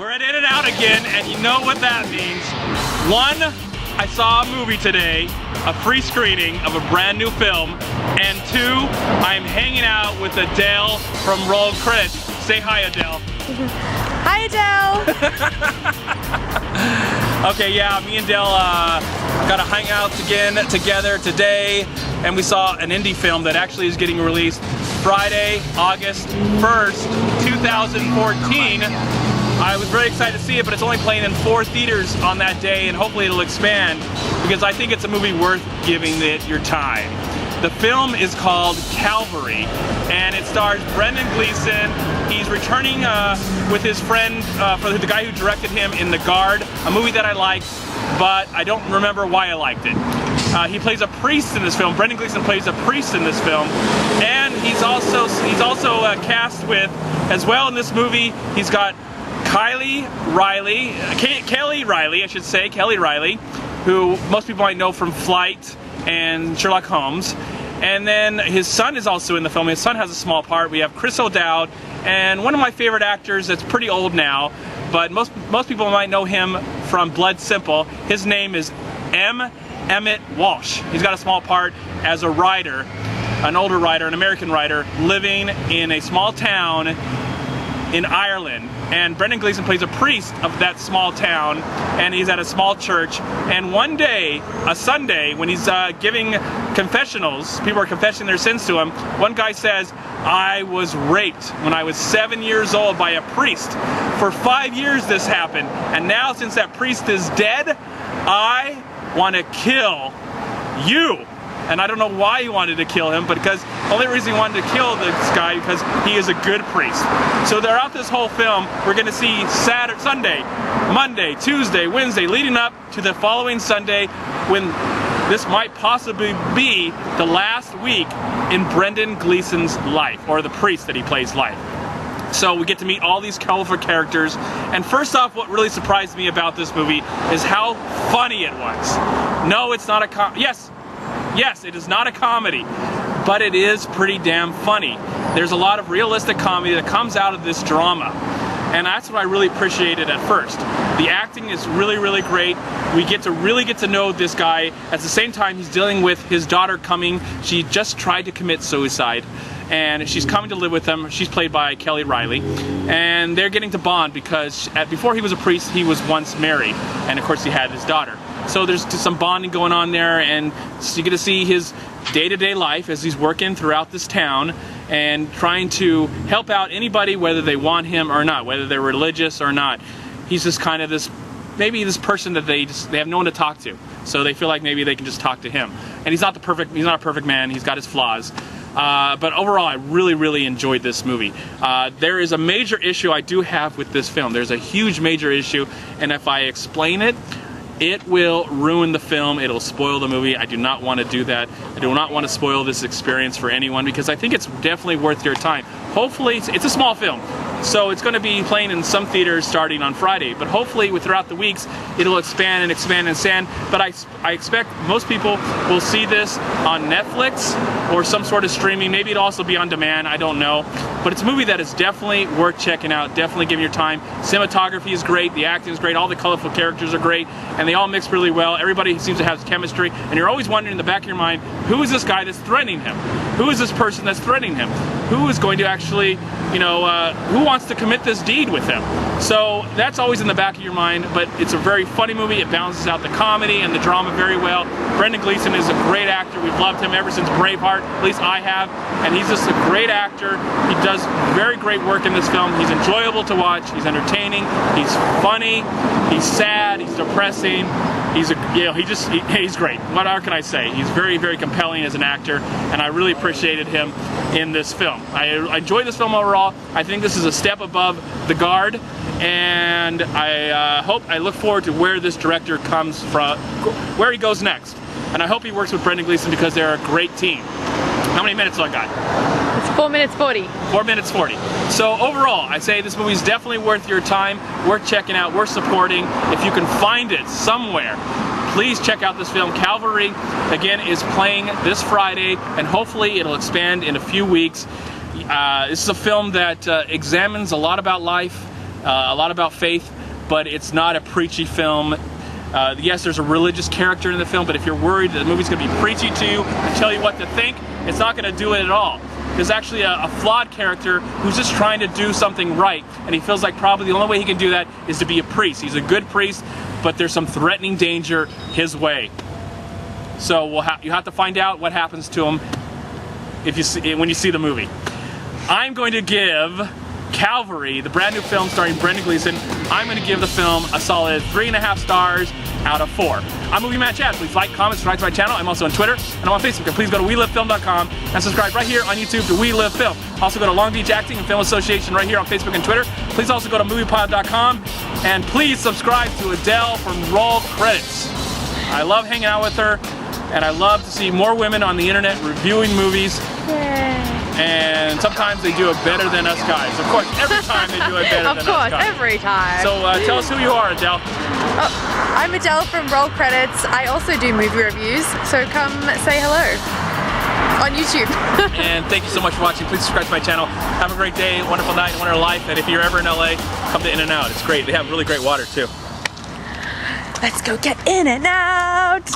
We're at In-N-Out again, and you know what that means. One, I saw a movie today, a free screening of a brand new film, and two, I'm hanging out with Adele from Roll Credits. Say hi, Adele. Hi, Adele. Okay, yeah, me and Adele got to hang out again together today, and we saw an indie film that actually is getting released Friday, August 1st, 2014. I was very excited to see it, but it's only playing in 4 theaters on that day, and hopefully it'll expand, because I think it's a movie worth giving it your time. The film is called Calvary, and it stars Brendan Gleeson. He's returning with his friend, for the guy who directed him in The Guard, a movie that I liked, but I don't remember why I liked it. He plays a priest in this film. Brendan Gleeson plays a priest in this film, and he's also cast with, as well in this movie, he's got Kelly Riley, who most people might know from Flight and Sherlock Holmes. And then his son is also in the film. His son has a small part. We have Chris O'Dowd, and one of my favorite actors that's pretty old now, but most people might know him from Blood Simple. His name is Emmett Walsh. He's got a small part as a writer, an older writer, an American writer, living in a small town in Ireland. And Brendan Gleeson plays a priest of that small town, and he's at a small church. And one day, a Sunday, when he's giving confessionals, people are confessing their sins to him, one guy says, "I was raped when I was 7 years old by a priest. For 5 years this happened, and now since that priest is dead, I want to kill you." And I don't know why he wanted to kill him, but because the only reason he wanted to kill this guy because he is a good priest. So throughout this whole film, we're going to see Sunday, Monday, Tuesday, Wednesday, leading up to the following Sunday, when this might possibly be the last week in Brendan Gleeson's life, or the priest that he plays life. So we get to meet all these colorful characters, and first off, what really surprised me about this movie is how funny it was. No, it's not a Yes, it is not a comedy, but it is pretty damn funny. There's a lot of realistic comedy that comes out of this drama, and that's what I really appreciated at first. The acting is really, really great. We really get to know this guy. At the same time, he's dealing with his daughter coming. She just tried to commit suicide, and she's coming to live with him. She's played by Kelly Riley, and they're getting to bond because before he was a priest, he was once married, and of course he had his daughter. So there's just some bonding going on there, and so you get to see his day-to-day life as he's working throughout this town and trying to help out anybody, whether they want him or not, whether they're religious or not. He's just kind of this person that they have no one to talk to, so they feel like maybe they can just talk to him. And he's not a perfect man. He's got his flaws. But overall, I really, really enjoyed this movie. There is a major issue I do have with this film. There's a huge major issue, and if I explain it, it will ruin the film. It'll spoil the movie. I do not want to do that. I do not want to spoil this experience for anyone, because I think it's definitely worth your time. Hopefully, it's a small film, so it's going to be playing in some theaters starting on Friday, but hopefully throughout the weeks it'll expand and expand and expand. But I expect most people will see this on Netflix or some sort of streaming. Maybe it'll also be on demand, I don't know. But it's a movie that is definitely worth checking out, definitely giving your time. Cinematography is great, the acting is great, all the colorful characters are great, and they all mix really well. Everybody seems to have chemistry, and you're always wondering in the back of your mind, who is this guy that's threatening him? Who is this person that's threatening him? Who is going to actually, who wants to commit this deed with him? So that's always in the back of your mind, but it's a very funny movie. It balances out the comedy and the drama very well. Brendan Gleeson is a great actor. We've loved him ever since Braveheart, at least I have, and he's just a great actor. He does very great work in this film. He's enjoyable to watch. He's entertaining. He's funny. He's sad. He's depressing. He's great. What more can I say? He's very, very compelling as an actor, and I really appreciated him in this film. I enjoyed this film overall. I think this is a step above The Guard, and I look forward to where this director comes from, where he goes next. And I hope he works with Brendan Gleeson, because they're a great team. How many minutes do I got? It's 4 minutes 40. 4 minutes 40. So overall, I say this movie is definitely worth your time, worth checking out, worth supporting. If you can find it somewhere, please check out this film. Calvary, again, is playing this Friday, and hopefully it'll expand in a few weeks. This is a film that examines a lot about life, a lot about faith, but it's not a preachy film. Yes, there's a religious character in the film, but if you're worried that the movie's going to be preachy to you and tell you what to think, it's not going to do it at all. There's actually a flawed character who's just trying to do something right, and he feels like probably the only way he can do that is to be a priest. He's a good priest, but there's some threatening danger his way. So you have to find out what happens to him when you see the movie. I'm going to give Calvary, the brand new film starring Brendan Gleeson, I'm going to give the film a solid 3.5 stars out of 4. I'm MovieManCHAD. Please like, comment, subscribe to my channel. I'm also on Twitter and I'm on Facebook. And please go to WeLiveFilm.com and subscribe right here on YouTube to We Live Film. Also go to Long Beach Acting and Film Association right here on Facebook and Twitter. Please also go to MoviePod.com and please subscribe to Adele from Roll Credits. I love hanging out with her and I love to see more women on the internet reviewing movies. Yay. And sometimes they do it better than us guys. Of course, every time they do it better than us guys. Of course, every time. So tell us who you are, Adele. Oh, I'm Adele from Roll Credits. I also do movie reviews, so come say hello on YouTube. And thank you so much for watching. Please subscribe to my channel. Have a great day, wonderful night, wonderful life. And if you're ever in LA, come to In-N-Out. It's great. They have really great water too. Let's go get In-N-Out.